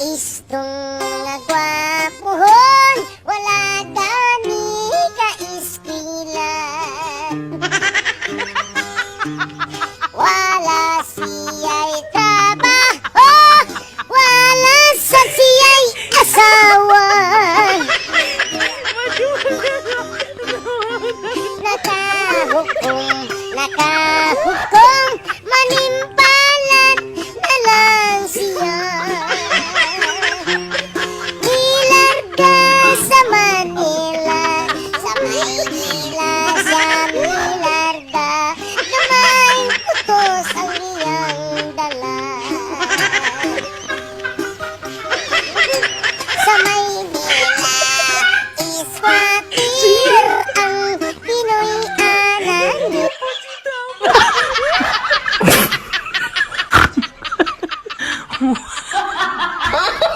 istong nagwapuhon, wala gani ka iskilan. Wala siya'y trabaho, wala sa siya'y asawa. Nakahukom, manimpalat na lang siya. Ilarga sa Manila, sa Maynila, sa Milarda, namay putos ang iyang dala. Sa Maynila, iswatir ang Pinoy anan. Ha